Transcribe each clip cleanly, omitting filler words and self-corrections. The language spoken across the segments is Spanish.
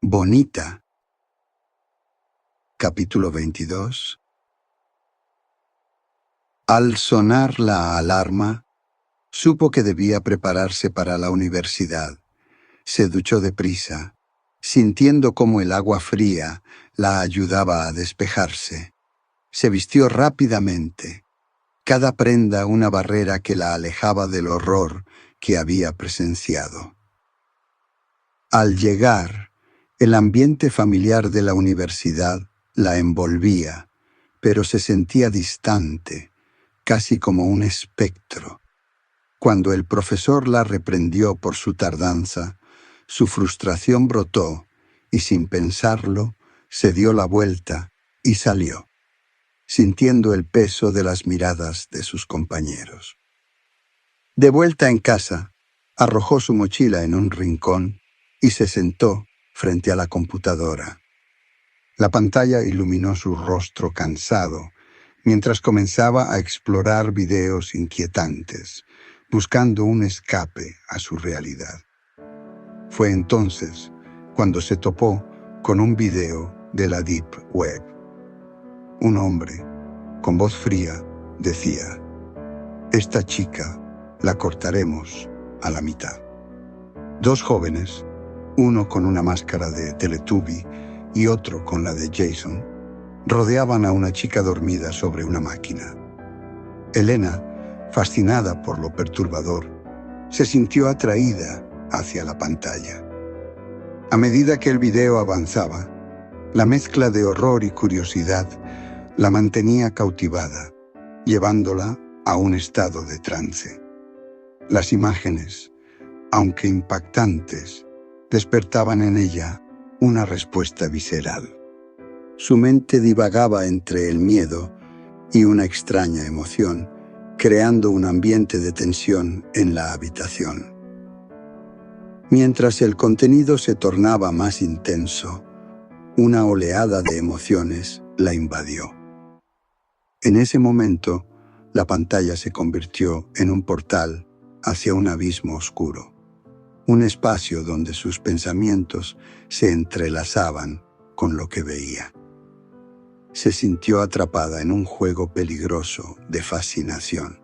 Bonita. Capítulo 22. Al sonar la alarma, supo que debía prepararse para la universidad. Se duchó deprisa, sintiendo cómo el agua fría la ayudaba a despejarse. Se vistió rápidamente, cada prenda una barrera que la alejaba del horror que había presenciado. Al llegar, el ambiente familiar de la universidad la envolvía, pero se sentía distante, casi como un espectro. Cuando el profesor la reprendió por su tardanza, su frustración brotó y sin pensarlo, se dio la vuelta y salió, sintiendo el peso de las miradas de sus compañeros. De vuelta en casa, arrojó su mochila en un rincón y se sentó frente a la computadora. La pantalla iluminó su rostro cansado, mientras comenzaba a explorar videos inquietantes, buscando un escape a su realidad. Fue entonces cuando se topó con un video de la Deep Web. Un hombre, con voz fría, decía: «Esta chica la cortaremos a la mitad». Dos jóvenes, uno con una máscara de Teletubby y otro con la de Jason, rodeaban a una chica dormida sobre una máquina. Elena, fascinada por lo perturbador, se sintió atraída hacia la pantalla. A medida que el video avanzaba, la mezcla de horror y curiosidad la mantenía cautivada, llevándola a un estado de trance. Las imágenes, aunque impactantes, despertaban en ella una respuesta visceral. Su mente divagaba entre el miedo y una extraña emoción, creando un ambiente de tensión en la habitación. Mientras el contenido se tornaba más intenso, una oleada de emociones la invadió. En ese momento, la pantalla se convirtió en un portal hacia un abismo oscuro, un espacio donde sus pensamientos se entrelazaban con lo que veía. Se sintió atrapada en un juego peligroso de fascinación,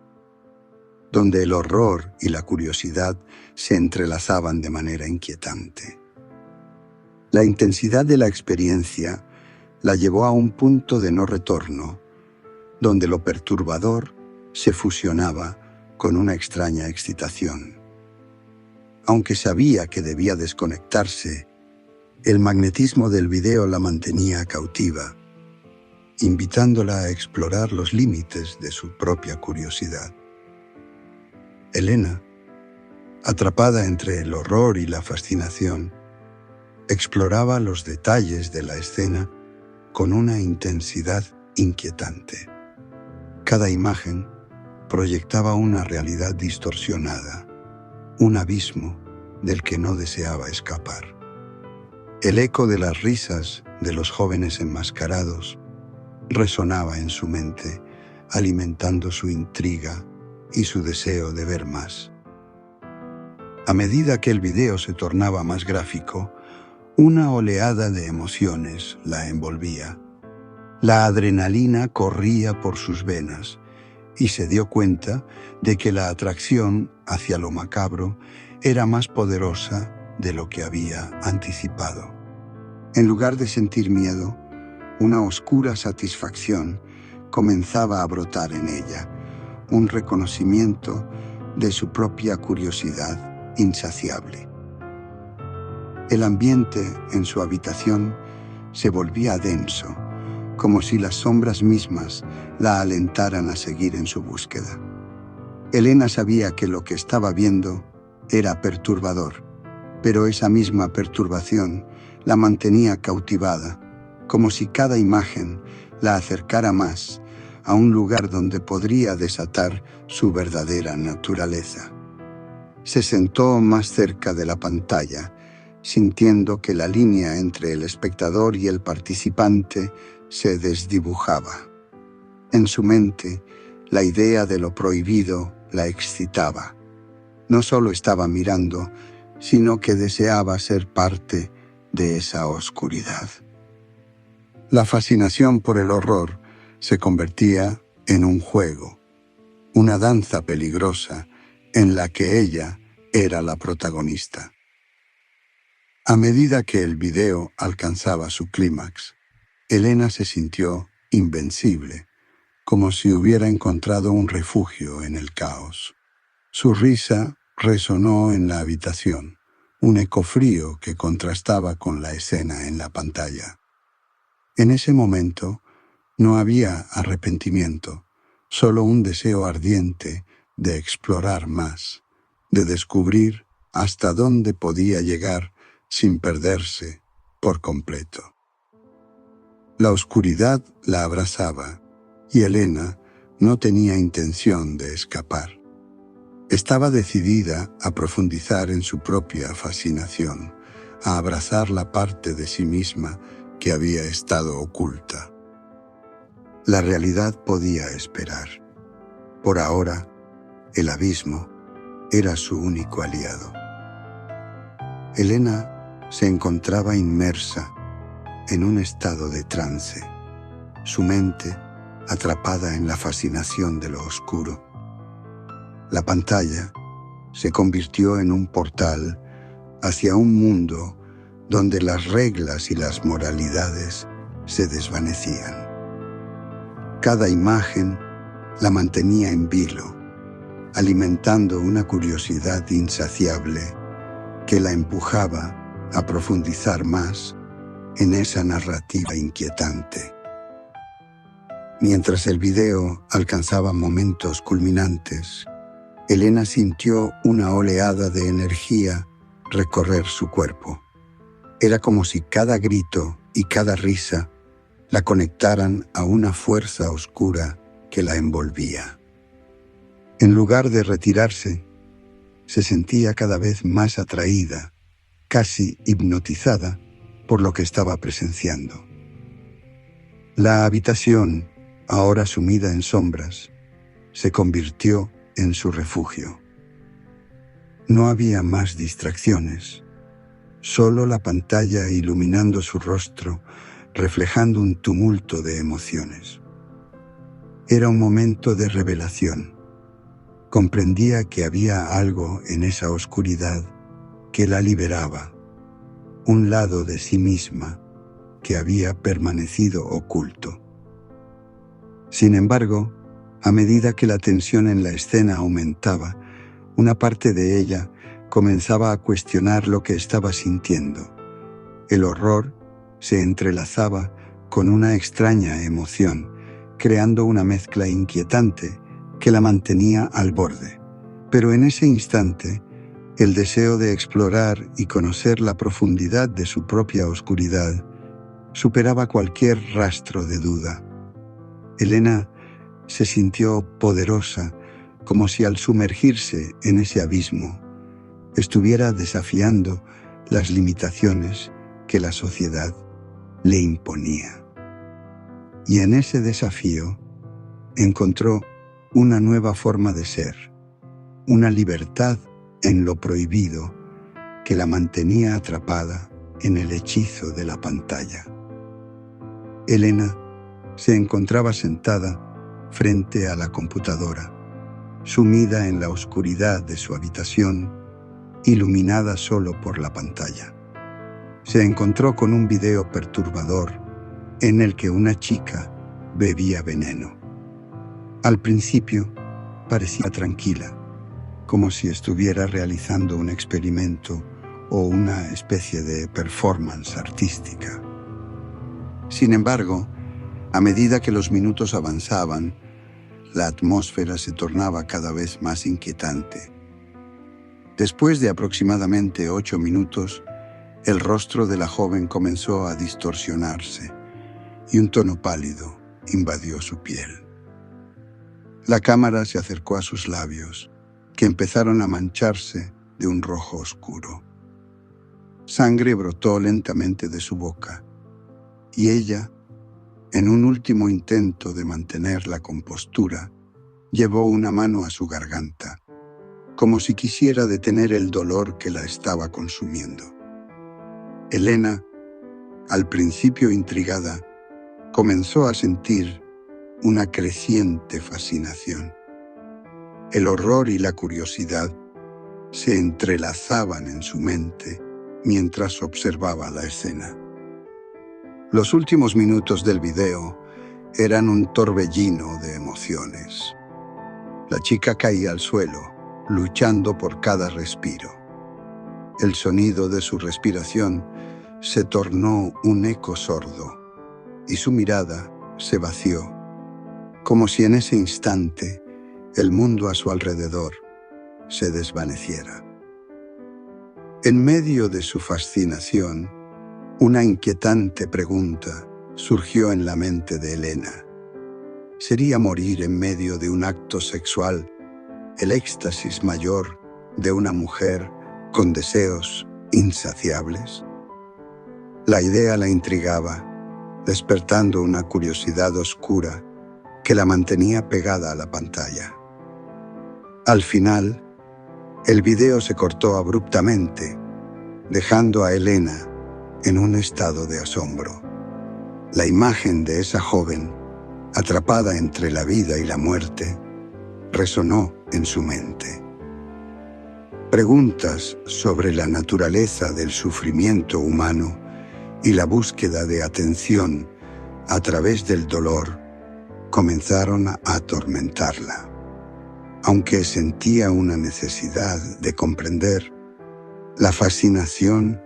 donde el horror y la curiosidad se entrelazaban de manera inquietante. La intensidad de la experiencia la llevó a un punto de no retorno, donde lo perturbador se fusionaba con una extraña excitación. Aunque sabía que debía desconectarse, el magnetismo del video la mantenía cautiva, invitándola a explorar los límites de su propia curiosidad. Elena, atrapada entre el horror y la fascinación, exploraba los detalles de la escena con una intensidad inquietante. Cada imagen proyectaba una realidad distorsionada, un abismo del que no deseaba escapar. El eco de las risas de los jóvenes enmascarados resonaba en su mente, alimentando su intriga y su deseo de ver más. A medida que el video se tornaba más gráfico, una oleada de emociones la envolvía. La adrenalina corría por sus venas y se dio cuenta de que la atracción hacia lo macabro era más poderosa de lo que había anticipado. En lugar de sentir miedo, una oscura satisfacción comenzaba a brotar en ella, un reconocimiento de su propia curiosidad insaciable. El ambiente en su habitación se volvía denso, como si las sombras mismas la alentaran a seguir en su búsqueda. Elena sabía que lo que estaba viendo era perturbador, pero esa misma perturbación la mantenía cautivada, como si cada imagen la acercara más a un lugar donde podría desatar su verdadera naturaleza. Se sentó más cerca de la pantalla, sintiendo que la línea entre el espectador y el participante se desdibujaba. En su mente, la idea de lo prohibido la excitaba. No solo estaba mirando, sino que deseaba ser parte de esa oscuridad. La fascinación por el horror se convertía en un juego, una danza peligrosa en la que ella era la protagonista. A medida que el video alcanzaba su clímax, Elena se sintió invencible, como si hubiera encontrado un refugio en el caos. Su risa resonó en la habitación, un eco frío que contrastaba con la escena en la pantalla. En ese momento no había arrepentimiento, solo un deseo ardiente de explorar más, de descubrir hasta dónde podía llegar sin perderse por completo. La oscuridad la abrazaba y Elena no tenía intención de escapar. Estaba decidida a profundizar en su propia fascinación, a abrazar la parte de sí misma que había estado oculta. La realidad podía esperar. Por ahora, el abismo era su único aliado. Elena se encontraba inmersa en un estado de trance, su mente atrapada en la fascinación de lo oscuro. La pantalla se convirtió en un portal hacia un mundo donde las reglas y las moralidades se desvanecían. Cada imagen la mantenía en vilo, alimentando una curiosidad insaciable que la empujaba a profundizar más en esa narrativa inquietante. Mientras el video alcanzaba momentos culminantes, Elena sintió una oleada de energía recorrer su cuerpo. Era como si cada grito y cada risa la conectaran a una fuerza oscura que la envolvía. En lugar de retirarse, se sentía cada vez más atraída, casi hipnotizada por lo que estaba presenciando. La habitación, ahora sumida en sombras, se convirtió en su refugio. No había más distracciones, solo la pantalla iluminando su rostro, reflejando un tumulto de emociones. Era un momento de revelación. Comprendía que había algo en esa oscuridad que la liberaba, un lado de sí misma que había permanecido oculto. Sin embargo, a medida que la tensión en la escena aumentaba, una parte de ella comenzaba a cuestionar lo que estaba sintiendo. El horror se entrelazaba con una extraña emoción, creando una mezcla inquietante que la mantenía al borde. Pero en ese instante, el deseo de explorar y conocer la profundidad de su propia oscuridad superaba cualquier rastro de duda. Elena se sintió poderosa, como si al sumergirse en ese abismo, estuviera desafiando las limitaciones que la sociedad le imponía. Y en ese desafío encontró una nueva forma de ser, una libertad en lo prohibido que la mantenía atrapada en el hechizo de la pantalla. Elena se encontraba sentada frente a la computadora, sumida en la oscuridad de su habitación, iluminada solo por la pantalla. Se encontró con un video perturbador en el que una chica bebía veneno. Al principio parecía tranquila, como si estuviera realizando un experimento o una especie de performance artística. Sin embargo, a medida que los minutos avanzaban, la atmósfera se tornaba cada vez más inquietante. Después de aproximadamente 8 minutos, el rostro de la joven comenzó a distorsionarse y un tono pálido invadió su piel. La cámara se acercó a sus labios, que empezaron a mancharse de un rojo oscuro. Sangre brotó lentamente de su boca, y ella, en un último intento de mantener la compostura, llevó una mano a su garganta, como si quisiera detener el dolor que la estaba consumiendo. Elena al principio intrigada, comenzó a sentir una creciente fascinación. El horror y la curiosidad se entrelazaban en su mente mientras observaba la escena. Los últimos minutos del video eran un torbellino de emociones. La chica caía al suelo, luchando por cada respiro. El sonido de su respiración se tornó un eco sordo y su mirada se vació, como si en ese instante el mundo a su alrededor se desvaneciera. En medio de su fascinación, una inquietante pregunta surgió en la mente de Elena. ¿Sería morir en medio de un acto sexual el éxtasis mayor de una mujer con deseos insaciables? La idea la intrigaba, despertando una curiosidad oscura que la mantenía pegada a la pantalla. Al final, el video se cortó abruptmente, dejando a Elena en un estado de asombro. La imagen de esa joven, atrapada entre la vida y la muerte, resonó en su mente. Preguntas sobre la naturaleza del sufrimiento humano y la búsqueda de atención a través del dolor comenzaron a atormentarla. Aunque sentía una necesidad de comprender, la fascinación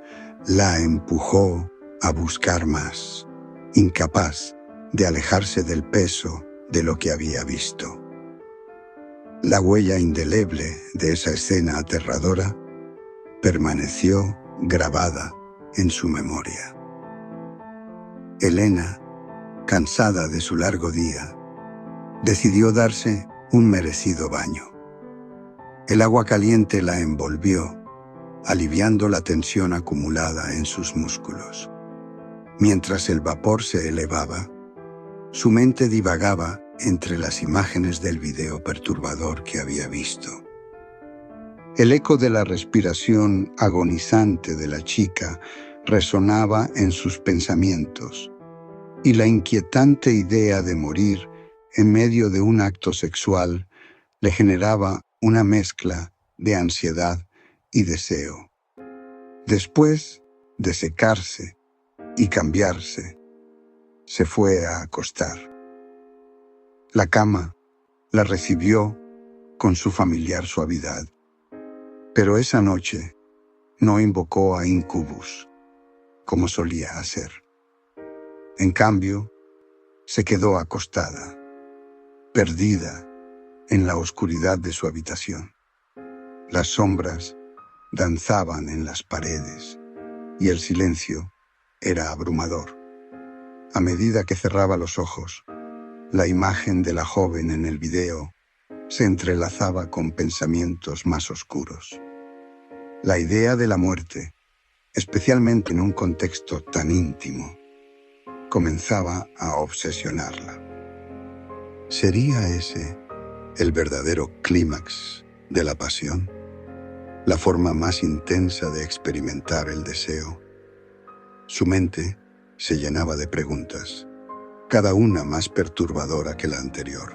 la empujó a buscar más, incapaz de alejarse del peso de lo que había visto. La huella indeleble de esa escena aterradora permaneció grabada en su memoria. Elena, cansada de su largo día, decidió darse un merecido baño. El agua caliente la envolvió, aliviando la tensión acumulada en sus músculos. Mientras el vapor se elevaba, su mente divagaba entre las imágenes del video perturbador que había visto. El eco de la respiración agonizante de la chica resonaba en sus pensamientos, y la inquietante idea de morir en medio de un acto sexual le generaba una mezcla de ansiedad y deseo. Después de secarse y cambiarse, se fue a acostar. La cama la recibió con su familiar suavidad, pero esa noche no invocó a Incubus, como solía hacer. En cambio, se quedó acostada, perdida en la oscuridad de su habitación. Las sombras danzaban en las paredes y el silencio era abrumador. A medida que cerraba los ojos, la imagen de la joven en el video se entrelazaba con pensamientos más oscuros. La idea de la muerte, especialmente en un contexto tan íntimo, comenzaba a obsesionarla. ¿Sería ese el verdadero clímax de la pasión? ¿La forma más intensa de experimentar el deseo? Su mente se llenaba de preguntas, cada una más perturbadora que la anterior.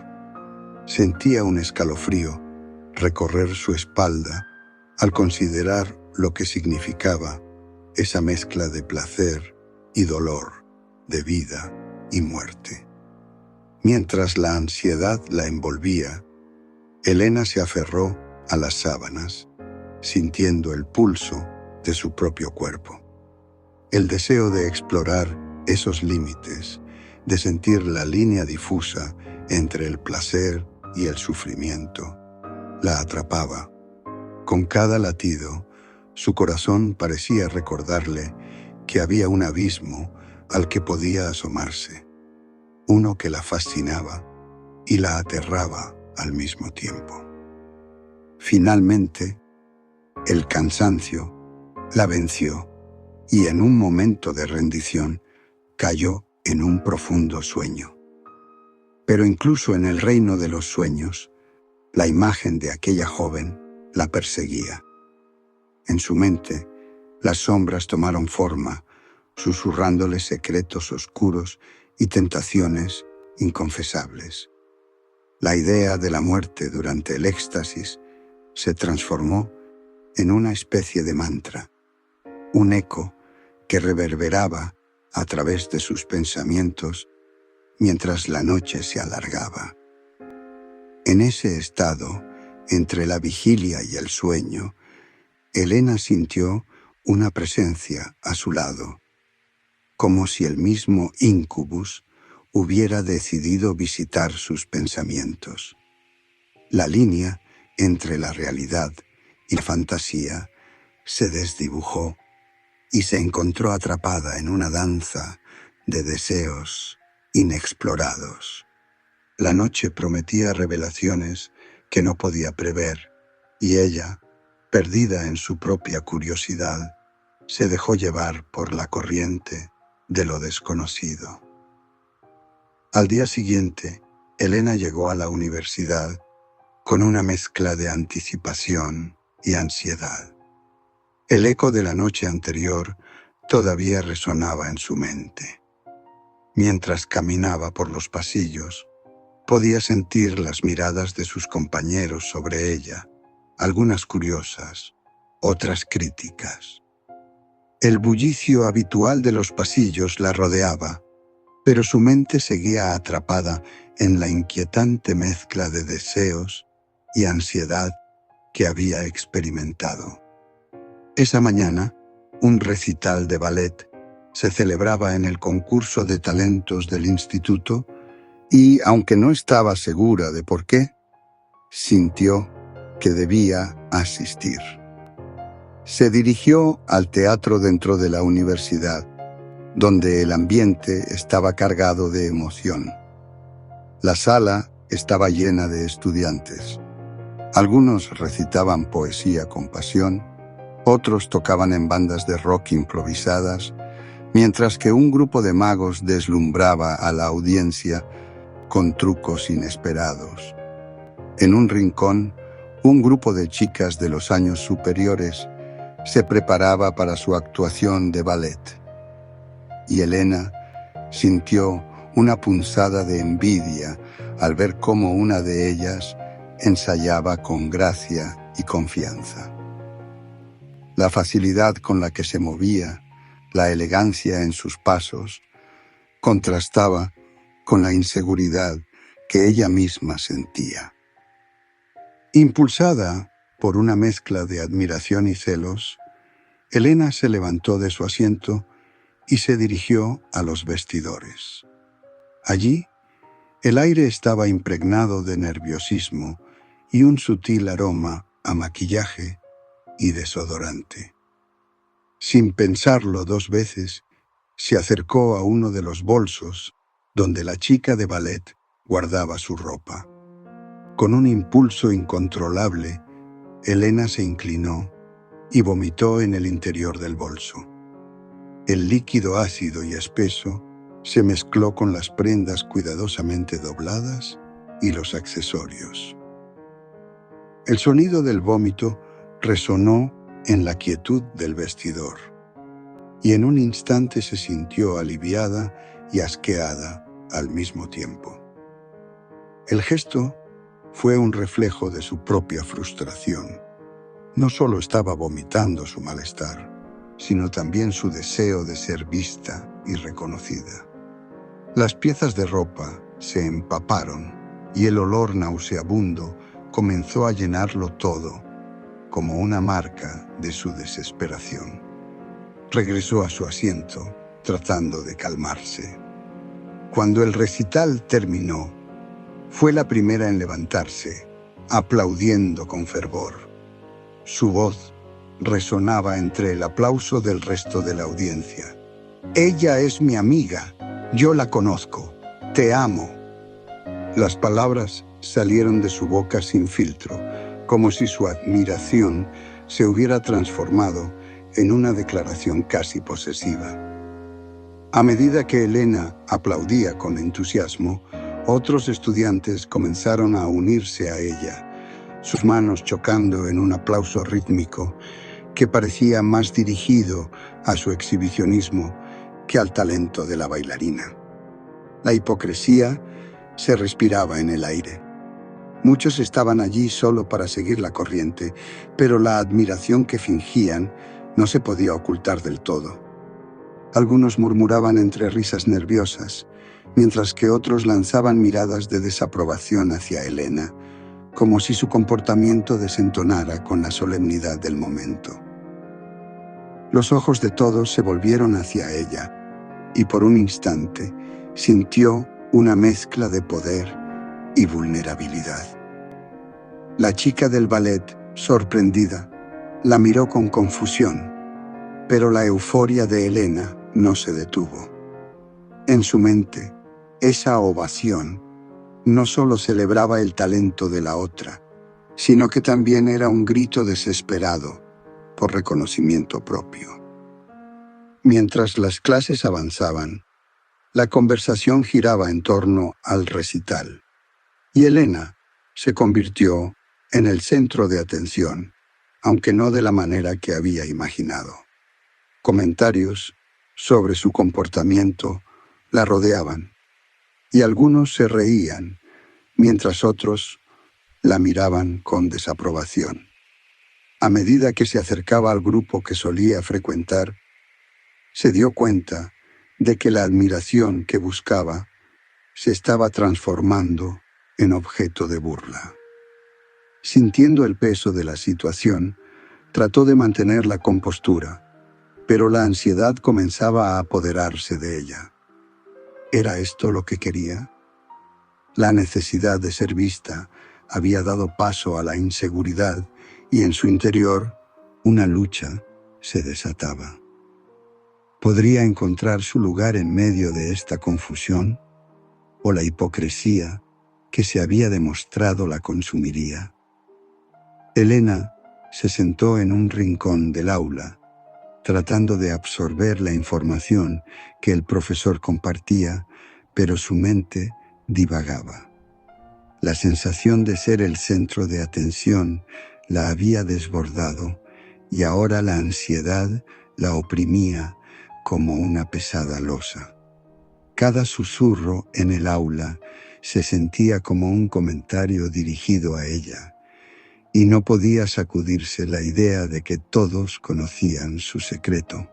Sentía un escalofrío recorrer su espalda al considerar lo que significaba esa mezcla de placer y dolor, de vida y muerte. Mientras la ansiedad la envolvía, Elena se aferró a las sábanas, sintiendo el pulso de su propio cuerpo. El deseo de explorar esos límites, de sentir la línea difusa entre el placer y el sufrimiento, la atrapaba. Con cada latido, su corazón parecía recordarle que había un abismo al que podía asomarse, uno que la fascinaba y la aterraba al mismo tiempo. Finalmente, el cansancio la venció y en un momento de rendición cayó en un profundo sueño. Pero incluso en el reino de los sueños, la imagen de aquella joven la perseguía. En su mente, las sombras tomaron forma, susurrándole secretos oscuros y tentaciones inconfesables. La idea de la muerte durante el éxtasis se transformó en una especie de mantra, un eco que reverberaba a través de sus pensamientos mientras la noche se alargaba. En ese estado, entre la vigilia y el sueño, Elena sintió una presencia a su lado, como si el mismo Incubus hubiera decidido visitar sus pensamientos. La línea entre la realidad y la fantasía se desdibujó y se encontró atrapada en una danza de deseos inexplorados. La noche prometía revelaciones que no podía prever, y ella, perdida en su propia curiosidad, se dejó llevar por la corriente de lo desconocido. Al día siguiente, Elena llegó a la universidad con una mezcla de anticipación y ansiedad. El eco de la noche anterior todavía resonaba en su mente. Mientras caminaba por los pasillos, podía sentir las miradas de sus compañeros sobre ella, algunas curiosas, otras críticas. El bullicio habitual de los pasillos la rodeaba, pero su mente seguía atrapada en la inquietante mezcla de deseos y ansiedad que había experimentado. Esa mañana, un recital de ballet se celebraba en el concurso de talentos del instituto y, aunque no estaba segura de por qué, sintió que debía asistir. Se dirigió al teatro dentro de la universidad, donde el ambiente estaba cargado de emoción. La sala estaba llena de estudiantes. Algunos recitaban poesía con pasión, otros tocaban en bandas de rock improvisadas, mientras que un grupo de magos deslumbraba a la audiencia con trucos inesperados. En un rincón, un grupo de chicas de los años superiores se preparaba para su actuación de ballet. Y Elena sintió una punzada de envidia al ver cómo una de ellas ensayaba con gracia y confianza. La facilidad con la que se movía, la elegancia en sus pasos, contrastaba con la inseguridad que ella misma sentía. Impulsada por una mezcla de admiración y celos, Elena se levantó de su asiento y se dirigió a los vestidores. Allí, el aire estaba impregnado de nerviosismo y un sutil aroma a maquillaje y desodorante. Sin pensarlo dos veces, se acercó a uno de los bolsos donde la chica de ballet guardaba su ropa. Con un impulso incontrolable, Elena se inclinó y vomitó en el interior del bolso. El líquido ácido y espeso se mezcló con las prendas cuidadosamente dobladas y los accesorios. El sonido del vómito resonó en la quietud del vestidor, y en un instante se sintió aliviada y asqueada al mismo tiempo. El gesto fue un reflejo de su propia frustración. No solo estaba vomitando su malestar, sino también su deseo de ser vista y reconocida. Las piezas de ropa se empaparon y el olor nauseabundo comenzó a llenarlo todo, como una marca de su desesperación. Regresó a su asiento, tratando de calmarse. Cuando el recital terminó, fue la primera en levantarse, aplaudiendo con fervor. Su voz resonaba entre el aplauso del resto de la audiencia. «Ella es mi amiga, yo la conozco, te amo». Las palabras salieron de su boca sin filtro, como si su admiración se hubiera transformado en una declaración casi posesiva. A medida que Elena aplaudía con entusiasmo, otros estudiantes comenzaron a unirse a ella, sus manos chocando en un aplauso rítmico que parecía más dirigido a su exhibicionismo que al talento de la bailarina. La hipocresía se respiraba en el aire. Muchos estaban allí solo para seguir la corriente, pero la admiración que fingían no se podía ocultar del todo. Algunos murmuraban entre risas nerviosas, mientras que otros lanzaban miradas de desaprobación hacia Elena, como si su comportamiento desentonara con la solemnidad del momento. Los ojos de todos se volvieron hacia ella, y por un instante sintió una mezcla de poder y vulnerabilidad. La chica del ballet, sorprendida, la miró con confusión, pero la euforia de Elena no se detuvo. En su mente, esa ovación no solo celebraba el talento de la otra, sino que también era un grito desesperado por reconocimiento propio. Mientras las clases avanzaban, la conversación giraba en torno al recital, y Elena se convirtió en el centro de atención, aunque no de la manera que había imaginado. Comentarios sobre su comportamiento la rodeaban, y algunos se reían, mientras otros la miraban con desaprobación. A medida que se acercaba al grupo que solía frecuentar, se dio cuenta de que la admiración que buscaba se estaba transformando en objeto de burla. Sintiendo el peso de la situación, trató de mantener la compostura, pero la ansiedad comenzaba a apoderarse de ella. ¿Era esto lo que quería? La necesidad de ser vista había dado paso a la inseguridad y en su interior una lucha se desataba. ¿Podría encontrar su lugar en medio de esta confusión? ¿O la hipocresía que se había demostrado la consumiría? Elena se sentó en un rincón del aula, tratando de absorber la información que el profesor compartía, pero su mente divagaba. La sensación de ser el centro de atención la había desbordado y ahora la ansiedad la oprimía como una pesada losa. Cada susurro en el aula se sentía como un comentario dirigido a ella, y no podía sacudirse la idea de que todos conocían su secreto.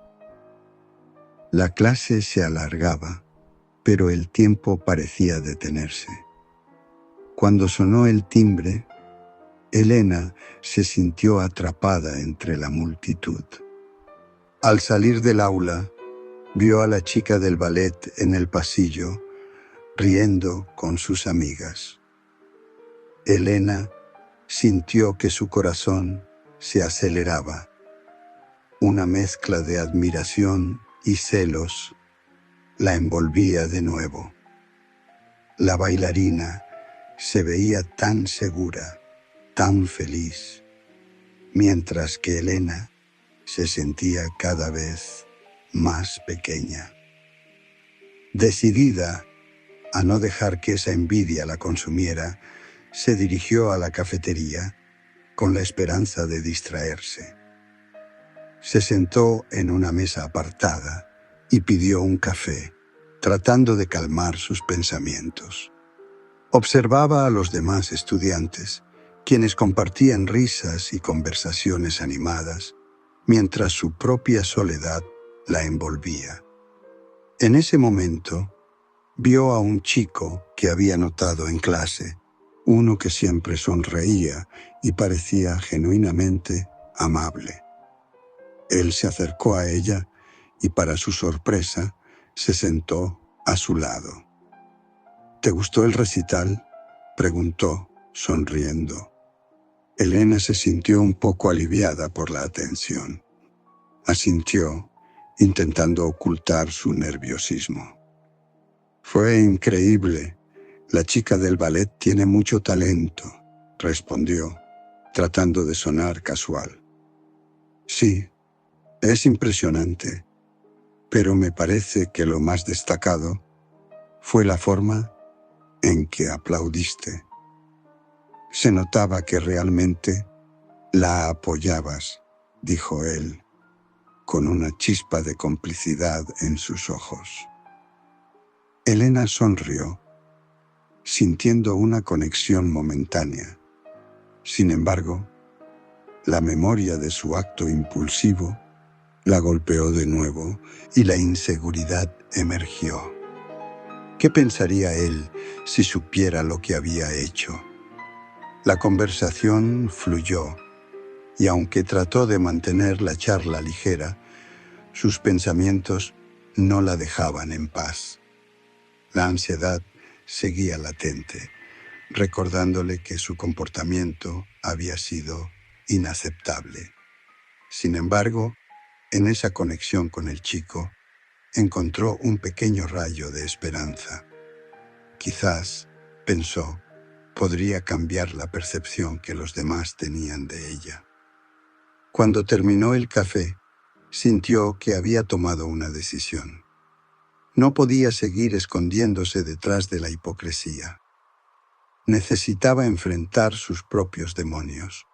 La clase se alargaba, pero el tiempo parecía detenerse. Cuando sonó el timbre, Elena se sintió atrapada entre la multitud. Al salir del aula, vio a la chica del ballet en el pasillo, riendo con sus amigas. Elena sintió que su corazón se aceleraba. Una mezcla de admiración y celos la envolvía de nuevo. La bailarina se veía tan segura, tan feliz, mientras que Elena se sentía cada vez más pequeña. Decidida a no dejar que esa envidia la consumiera, se dirigió a la cafetería con la esperanza de distraerse. Se sentó en una mesa apartada y pidió un café, tratando de calmar sus pensamientos. Observaba a los demás estudiantes, quienes compartían risas y conversaciones animadas, mientras su propia soledad la envolvía. En ese momento, vio a un chico que había notado en clase, uno que siempre sonreía y parecía genuinamente amable. Él se acercó a ella y, para su sorpresa, se sentó a su lado. ¿Te gustó el recital?, preguntó, sonriendo. Elena se sintió un poco aliviada por la atención. Asintió, intentando ocultar su nerviosismo. Fue increíble. La chica del ballet tiene mucho talento, respondió, tratando de sonar casual. Sí, es impresionante, pero me parece que lo más destacado fue la forma en que aplaudiste. Se notaba que realmente la apoyabas, dijo él. con una chispa de complicidad en sus ojos. Elena sonrió, sintiendo una conexión momentánea. Sin embargo, la memoria de su acto impulsivo la golpeó de nuevo y la inseguridad emergió. ¿Qué pensaría él si supiera lo que había hecho? La conversación fluyó, y aunque trató de mantener la charla ligera, sus pensamientos no la dejaban en paz. La ansiedad seguía latente, recordándole que su comportamiento había sido inaceptable. Sin embargo, en esa conexión con el chico, encontró un pequeño rayo de esperanza. Quizás, pensó, podría cambiar la percepción que los demás tenían de ella. Cuando terminó el café, sintió que había tomado una decisión. No podía seguir escondiéndose detrás de la hipocresía. Necesitaba enfrentar sus propios demonios.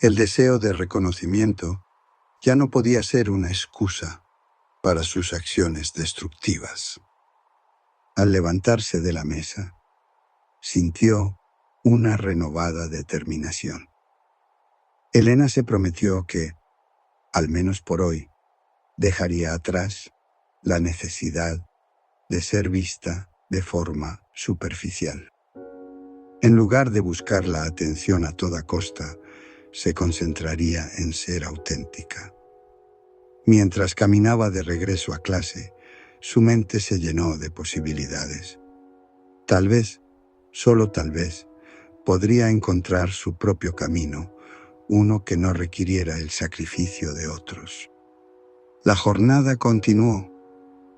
El deseo de reconocimiento ya no podía ser una excusa para sus acciones destructivas. Al levantarse de la mesa, sintió una renovada determinación. Elena se prometió que, al menos por hoy, dejaría atrás la necesidad de ser vista de forma superficial. En lugar de buscar la atención a toda costa, se concentraría en ser auténtica. Mientras caminaba de regreso a clase, su mente se llenó de posibilidades. Tal vez, solo tal vez, podría encontrar su propio camino, uno que no requiriera el sacrificio de otros. La jornada continuó,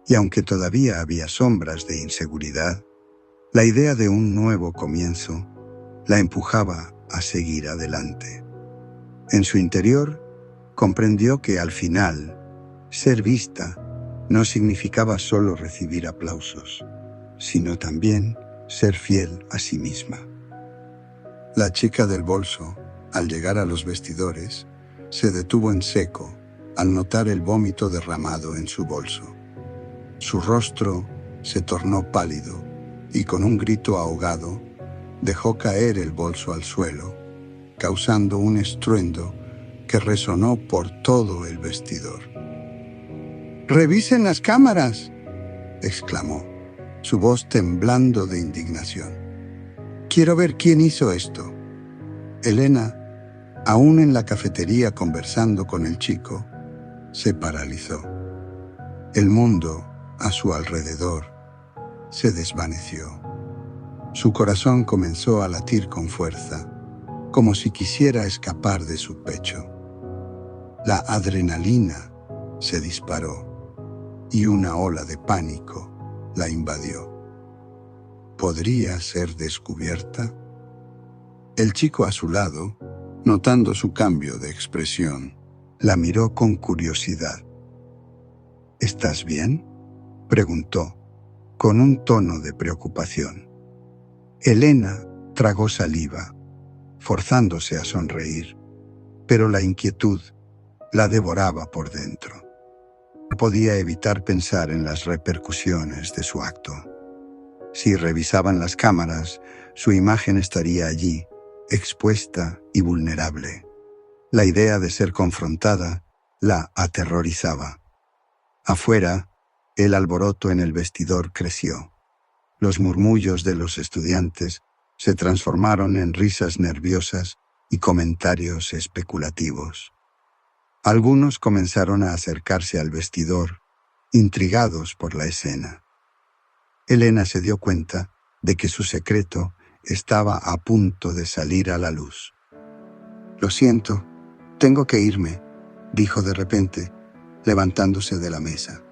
y aunque todavía había sombras de inseguridad, la idea de un nuevo comienzo la empujaba a seguir adelante. En su interior, comprendió que al final, ser vista no significaba solo recibir aplausos, sino también ser fiel a sí misma. La chica del bolso, al llegar a los vestidores, se detuvo en seco al notar el vómito derramado en su bolso. Su rostro se tornó pálido y con un grito ahogado dejó caer el bolso al suelo, causando un estruendo que resonó por todo el vestidor. «¡Revisen las cámaras!», exclamó, su voz temblando de indignación. «Quiero ver quién hizo esto». Elena, aún en la cafetería conversando con el chico, se paralizó. El mundo a su alrededor se desvaneció. Su corazón comenzó a latir con fuerza, como si quisiera escapar de su pecho. La adrenalina se disparó y una ola de pánico la invadió. ¿Podría ser descubierta? El chico a su lado, notando su cambio de expresión, la miró con curiosidad. «¿Estás bien?», preguntó, con un tono de preocupación. Elena tragó saliva, forzándose a sonreír, pero la inquietud la devoraba por dentro. No podía evitar pensar en las repercusiones de su acto. Si revisaban las cámaras, su imagen estaría allí, expuesta y vulnerable. La idea de ser confrontada la aterrorizaba. Afuera, el alboroto en el vestidor creció. Los murmullos de los estudiantes se transformaron en risas nerviosas y comentarios especulativos. Algunos comenzaron a acercarse al vestidor, intrigados por la escena. Elena se dio cuenta de que su secreto estaba a punto de salir a la luz. «Lo siento, tengo que irme», dijo de repente, levantándose de la mesa.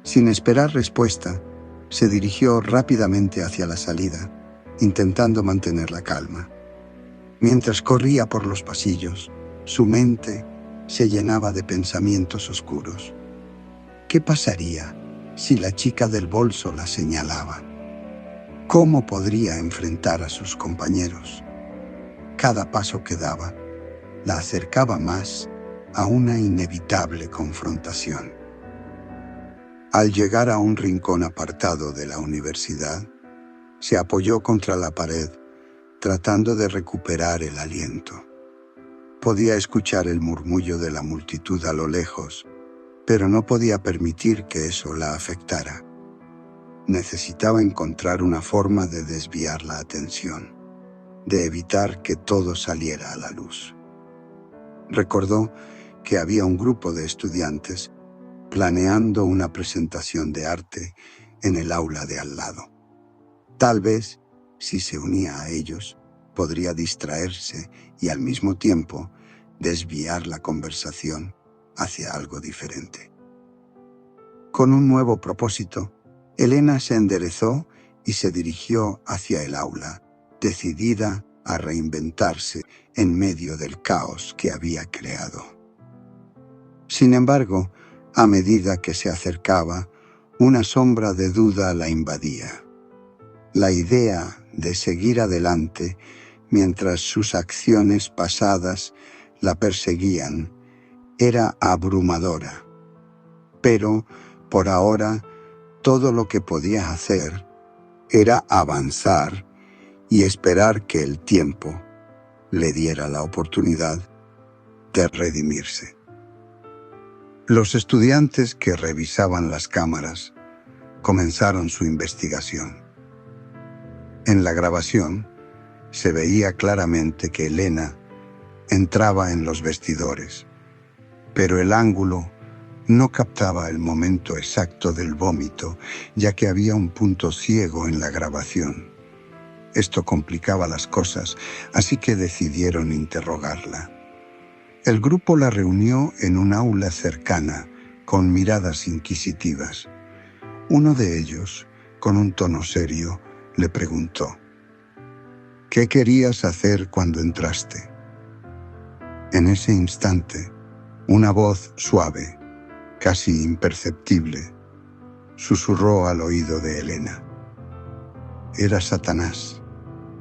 Sin esperar respuesta, se dirigió rápidamente hacia la salida, intentando mantener la calma. Mientras corría por los pasillos, su mente se llenaba de pensamientos oscuros. ¿Qué pasaría si la chica del bolso la señalaba? ¿Cómo podría enfrentar a sus compañeros? Cada paso que daba la acercaba más a una inevitable confrontación. Al llegar a un rincón apartado de la universidad, se apoyó contra la pared, tratando de recuperar el aliento. Podía escuchar el murmullo de la multitud a lo lejos, pero no podía permitir que eso la afectara. Necesitaba encontrar una forma de desviar la atención, de evitar que todo saliera a la luz. Recordó que había un grupo de estudiantes planeando una presentación de arte en el aula de al lado. Tal vez, si se unía a ellos, podría distraerse y al mismo tiempo desviar la conversación hacia algo diferente. Con un nuevo propósito, Elena se enderezó y se dirigió hacia el aula, decidida a reinventarse en medio del caos que había creado. Sin embargo, a medida que se acercaba, una sombra de duda la invadía. La idea de seguir adelante mientras sus acciones pasadas la perseguían era abrumadora. Pero, por ahora, todo lo que podía hacer era avanzar y esperar que el tiempo le diera la oportunidad de redimirse. Los estudiantes que revisaban las cámaras comenzaron su investigación. En la grabación se veía claramente que Elena entraba en los vestidores, pero el ángulo no captaba el momento exacto del vómito, ya que había un punto ciego en la grabación. Esto complicaba las cosas, así que decidieron interrogarla. El grupo la reunió en un aula cercana, con miradas inquisitivas. Uno de ellos, con un tono serio, le preguntó: ¿qué querías hacer cuando entraste? En ese instante, una voz suave, casi imperceptible, susurró al oído de Elena. Era Satanás,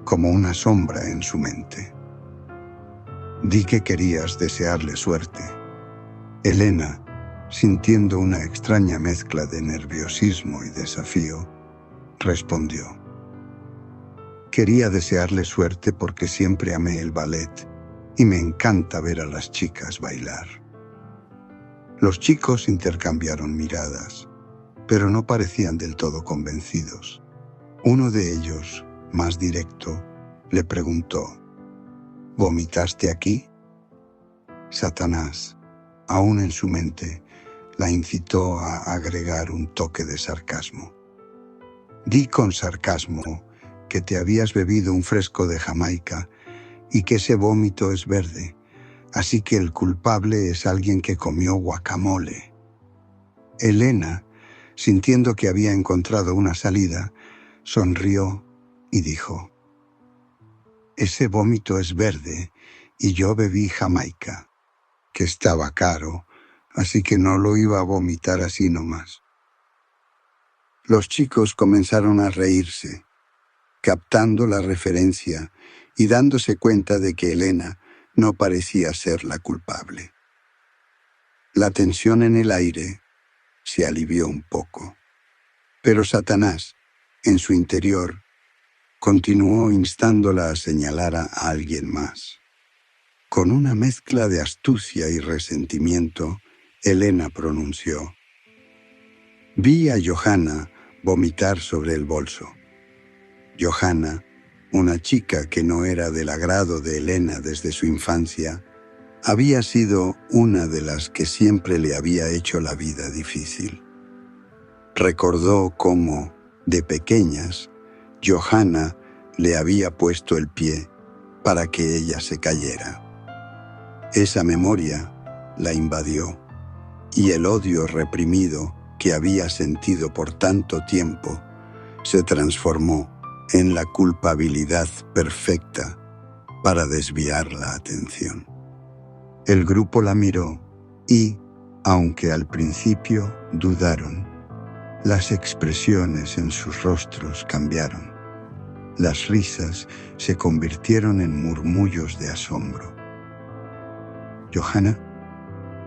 como una sombra en su mente. Di que querías desearle suerte. Elena, sintiendo una extraña mezcla de nerviosismo y desafío, respondió: quería desearle suerte porque siempre amé el ballet y me encanta ver a las chicas bailar. Los chicos intercambiaron miradas, pero no parecían del todo convencidos. Uno de ellos, más directo, le preguntó: ¿vomitaste aquí? Satanás, aún en su mente, la incitó a agregar un toque de sarcasmo. Di con sarcasmo que te habías bebido un fresco de Jamaica y que ese vómito es verde, así que el culpable es alguien que comió guacamole. Elena, sintiendo que había encontrado una salida, sonrió y dijo: ese vómito es verde y yo bebí Jamaica, que estaba caro, así que no lo iba a vomitar así nomás. Los chicos comenzaron a reírse, captando la referencia y dándose cuenta de que Elena no parecía ser la culpable. La tensión en el aire se alivió un poco, pero Satanás, en su interior, continuó instándola a señalar a alguien más. Con una mezcla de astucia y resentimiento, Elena pronunció: vi a Johanna vomitar sobre el bolso. Johanna, una chica que no era del agrado de Elena desde su infancia, había sido una de las que siempre le había hecho la vida difícil. Recordó cómo, de pequeñas, Johanna le había puesto el pie para que ella se cayera. Esa memoria la invadió y el odio reprimido que había sentido por tanto tiempo se transformó en la culpabilidad perfecta para desviar la atención. El grupo la miró y, aunque al principio dudaron, las expresiones en sus rostros cambiaron. Las risas se convirtieron en murmullos de asombro. Johanna,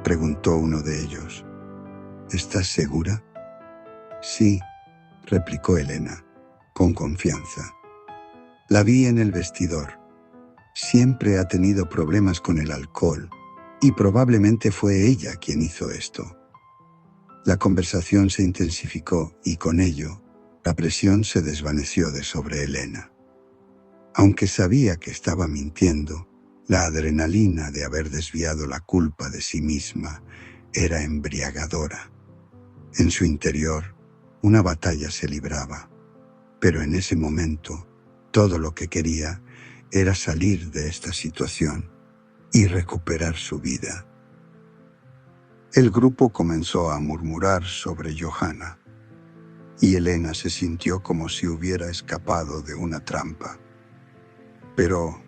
preguntó uno de ellos. ¿Estás segura? Sí, replicó Elena, con confianza. La vi en el vestidor. Siempre ha tenido problemas con el alcohol y probablemente fue ella quien hizo esto. La conversación se intensificó y con ello la presión se desvaneció de sobre Elena. Aunque sabía que estaba mintiendo, la adrenalina de haber desviado la culpa de sí misma era embriagadora. En su interior, una batalla se libraba, pero en ese momento, todo lo que quería era salir de esta situación y recuperar su vida. El grupo comenzó a murmurar sobre Johanna, y Elena se sintió como si hubiera escapado de una trampa. Pero,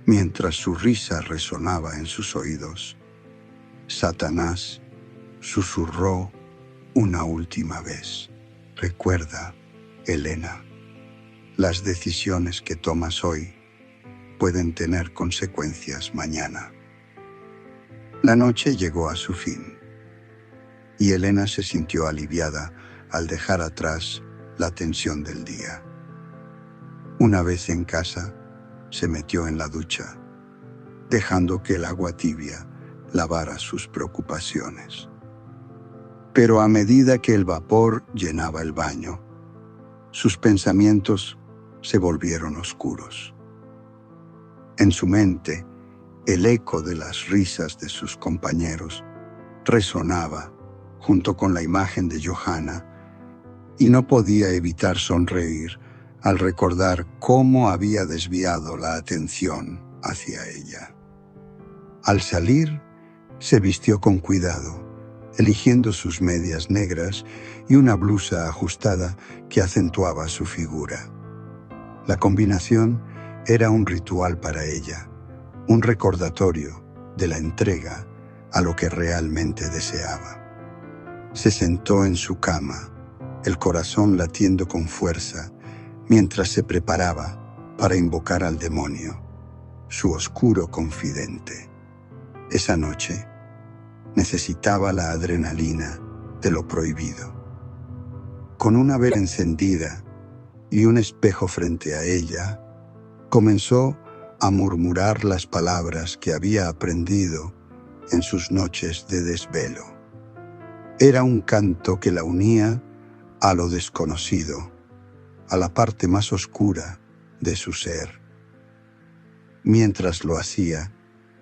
mientras su risa resonaba en sus oídos, Satanás susurró una última vez. Recuerda, Elena, las decisiones que tomas hoy pueden tener consecuencias mañana. La noche llegó a su fin, y Elena se sintió aliviada al dejar atrás la tensión del día. Una vez en casa, se metió en la ducha, dejando que el agua tibia lavara sus preocupaciones. Pero a medida que el vapor llenaba el baño, sus pensamientos se volvieron oscuros. En su mente, el eco de las risas de sus compañeros resonaba junto con la imagen de Johanna y no podía evitar sonreír al recordar cómo había desviado la atención hacia ella. Al salir, se vistió con cuidado, eligiendo sus medias negras y una blusa ajustada que acentuaba su figura. La combinación era un ritual para ella, un recordatorio de la entrega a lo que realmente deseaba. Se sentó en su cama, el corazón latiendo con fuerza, mientras se preparaba para invocar al demonio, su oscuro confidente. Esa noche, necesitaba la adrenalina de lo prohibido. Con una vela encendida y un espejo frente a ella, comenzó a murmurar las palabras que había aprendido en sus noches de desvelo. Era un canto que la unía a lo desconocido, a la parte más oscura de su ser. Mientras lo hacía,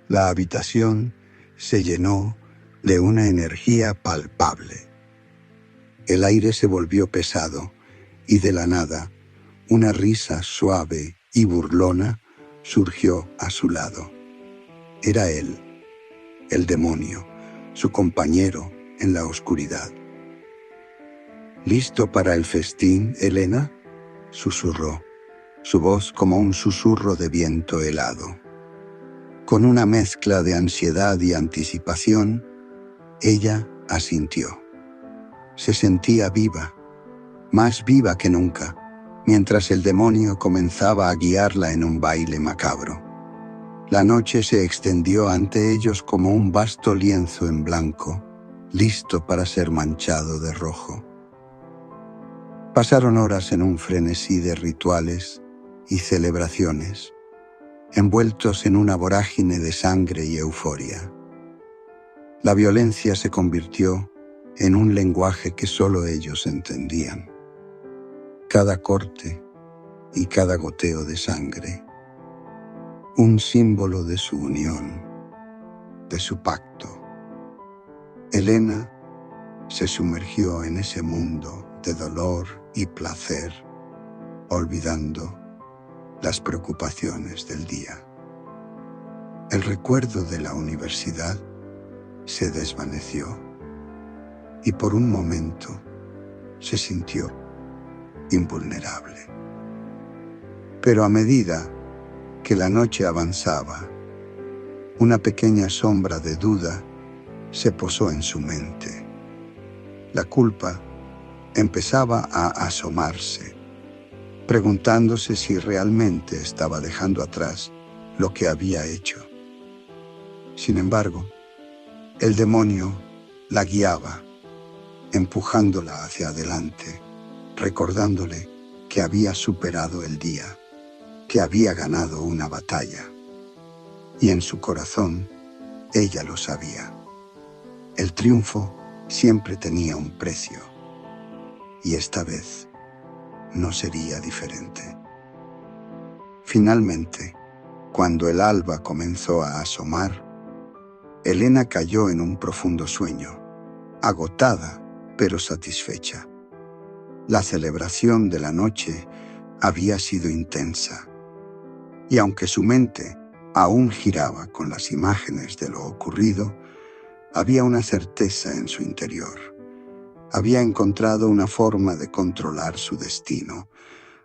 la habitación se llenó de una energía palpable. El aire se volvió pesado y de la nada, una risa suave y burlona surgió a su lado. Era él, el demonio, su compañero en la oscuridad. ¿Listo para el festín, Elena?, susurró, su voz como un susurro de viento helado. Con una mezcla de ansiedad y anticipación, ella asintió. Se sentía viva, más viva que nunca, mientras el demonio comenzaba a guiarla en un baile macabro. La noche se extendió ante ellos como un vasto lienzo en blanco, listo para ser manchado de rojo. Pasaron horas en un frenesí de rituales y celebraciones, envueltos en una vorágine de sangre y euforia. La violencia se convirtió en un lenguaje que solo ellos entendían. Cada corte y cada goteo de sangre, un símbolo de su unión, de su pacto. Elena se sumergió en ese mundo de dolor y placer, olvidando las preocupaciones del día. El recuerdo de la universidad se desvaneció y por un momento se sintió invulnerable. Pero a medida que la noche avanzaba, una pequeña sombra de duda se posó en su mente. La culpa empezaba a asomarse, preguntándose si realmente estaba dejando atrás lo que había hecho. Sin embargo, El demonio la guiaba, empujándola hacia adelante, recordándole que había superado el día, que había ganado una batalla. Y en su corazón, ella lo sabía. El triunfo siempre tenía un precio, y esta vez no sería diferente. Finalmente, cuando el alba comenzó a asomar, Elena cayó en un profundo sueño, agotada pero satisfecha. La celebración de la noche había sido intensa, y aunque su mente aún giraba con las imágenes de lo ocurrido, había una certeza en su interior. Había encontrado una forma de controlar su destino,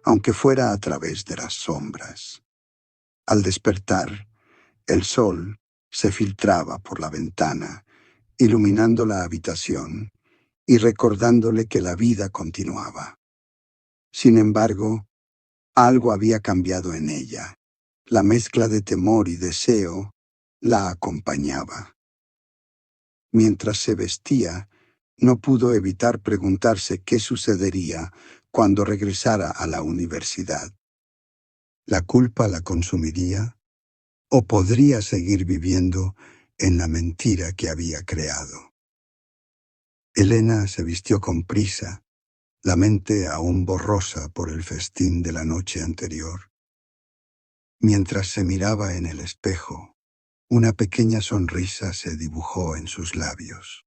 aunque fuera a través de las sombras. Al despertar, el sol se filtraba por la ventana, iluminando la habitación y recordándole que la vida continuaba. Sin embargo, algo había cambiado en ella. La mezcla de temor y deseo la acompañaba. Mientras se vestía, no pudo evitar preguntarse qué sucedería cuando regresara a la universidad. ¿La culpa la consumiría? ¿O podría seguir viviendo en la mentira que había creado? Elena se vistió con prisa, la mente aún borrosa por el festín de la noche anterior. Mientras se miraba en el espejo, una pequeña sonrisa se dibujó en sus labios.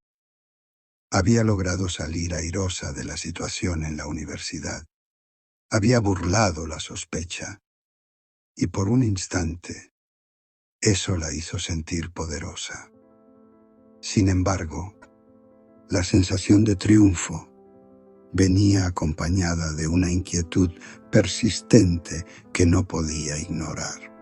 Había logrado salir airosa de la situación en la universidad. Había burlado la sospecha, y por un instante, eso la hizo sentir poderosa. Sin embargo, la sensación de triunfo venía acompañada de una inquietud persistente que no podía ignorar.